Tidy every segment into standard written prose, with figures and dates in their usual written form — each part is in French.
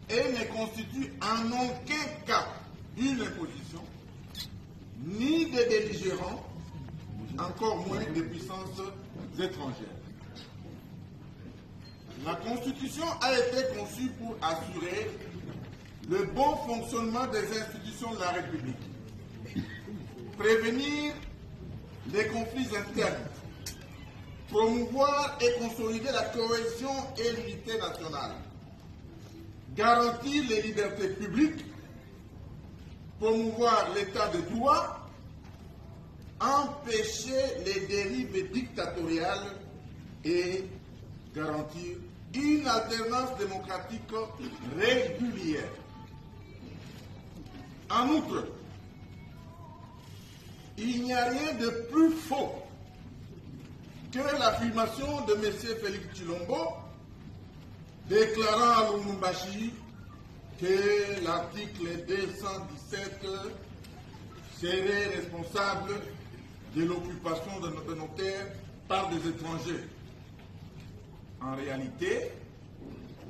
et ne constitue en aucun cas une imposition, ni des belligérants, encore moins des puissances étrangères. La Constitution a été conçue pour assurer le bon fonctionnement des institutions de la République, prévenir les conflits internes, promouvoir et consolider la cohésion et l'unité nationale, garantir les libertés publiques, promouvoir l'état de droit, empêcher les dérives dictatoriales et garantir une alternance démocratique régulière. En outre, il n'y a rien de plus faux que l'affirmation de M. Félix Tshilombo déclarant à Lubumbashi que l'article 217 serait responsable de l'occupation de nos terres par des étrangers. En réalité,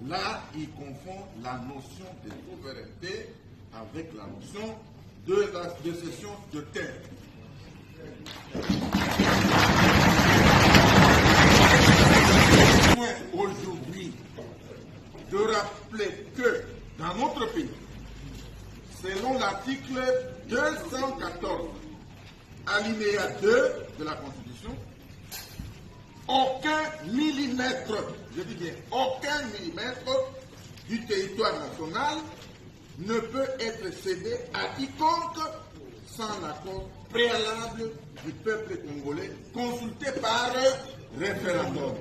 là, il confond la notion de souveraineté avec la notion de cession de terre. Aujourd'hui, de rappeler que dans notre pays, selon l'article 214, alinéa 2 de la Constitution, aucun millimètre, je dis bien aucun millimètre du territoire national ne peut être cédé à quiconque sans l'accord préalable du peuple congolais consulté par référendum.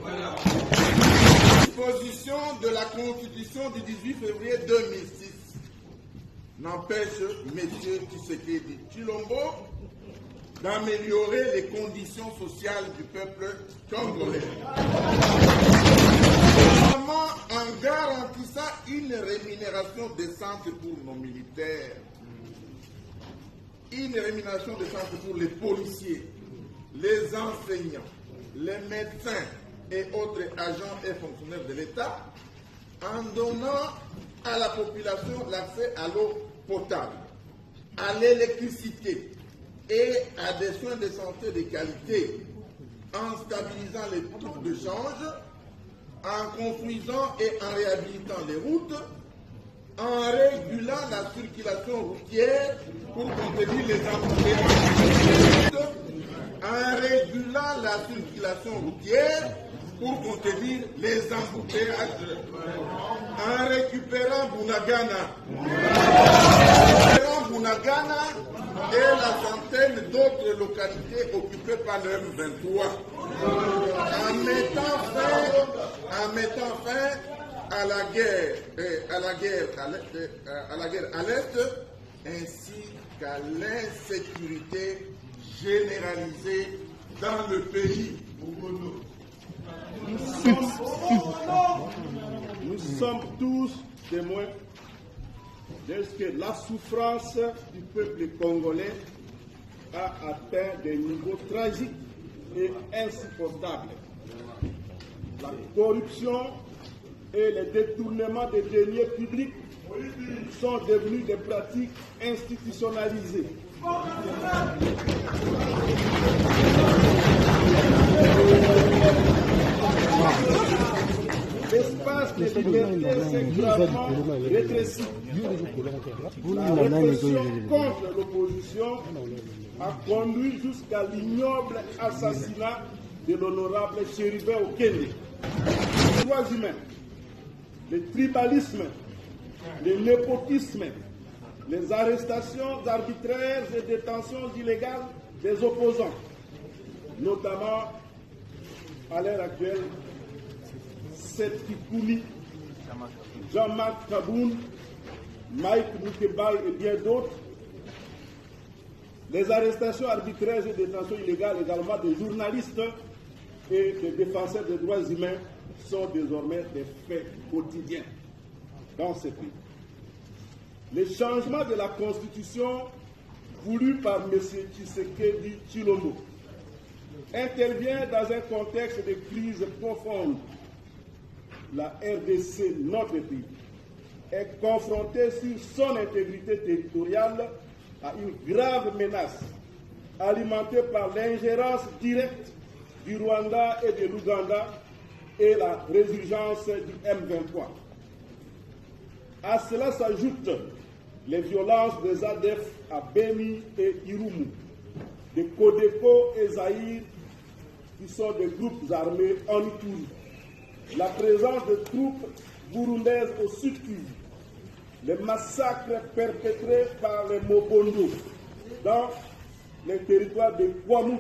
Disposition de la Constitution du 18 février 2006 n'empêche M. Tshisekedi Tshilombo d'améliorer les conditions sociales du peuple congolais. Notamment en garantissant une rémunération décente pour nos militaires, une rémunération décente pour les policiers, les enseignants, les médecins et autres agents et fonctionnaires de l'État, en donnant à la population l'accès à l'eau potable, à l'électricité et à des soins de santé de qualité, en stabilisant les taux de change, en construisant et en réhabilitant les routes, en régulant la circulation routière pour contenir les embouteillages, en régulant la circulation routière pour contenir les embouteillages, en récupérant Bunagana et la centaine d'autres localités occupées par le M23, en mettant fin à la guerre à l'Est, ainsi qu'à l'insécurité généralisée dans le pays. Nous sommes tous témoins de ce que la souffrance du peuple congolais a atteint des niveaux tragiques et insupportables. La corruption et le détournement des deniers publics sont devenus des pratiques institutionnalisées. L'espace de liberté s'est gravement rétréci. La répression contre l'opposition a conduit jusqu'à l'ignoble assassinat de l'honorable Chérubin Okende. Les droits humains, le tribalisme, le népotisme, les arrestations arbitraires et détentions illégales des opposants, notamment à l'heure actuelle, Seth Kikouni, Jean-Marc Kaboun, Mike Moukebaï et bien d'autres. Les arrestations arbitraires et détentions illégales également des journalistes et des défenseurs des droits humains sont désormais des faits quotidiens dans ce pays. Le changement de la Constitution voulu par M. Tshisekedi Tshilombo intervient dans un contexte de crise profonde. La RDC, notre pays, est confronté sur son intégrité territoriale à une grave menace alimentée par l'ingérence directe du Rwanda et de l'Ouganda et la résurgence du M23. À cela s'ajoutent les violences des ADF à Beni et Irumu, de Codeco et Zaïre, qui sont des groupes armés en Ituri, la présence de troupes burundaises au sud Kivu, les massacres perpétrés par les Mobondo dans les territoires de Kwamut,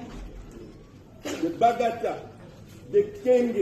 de Bagata, de Kenge,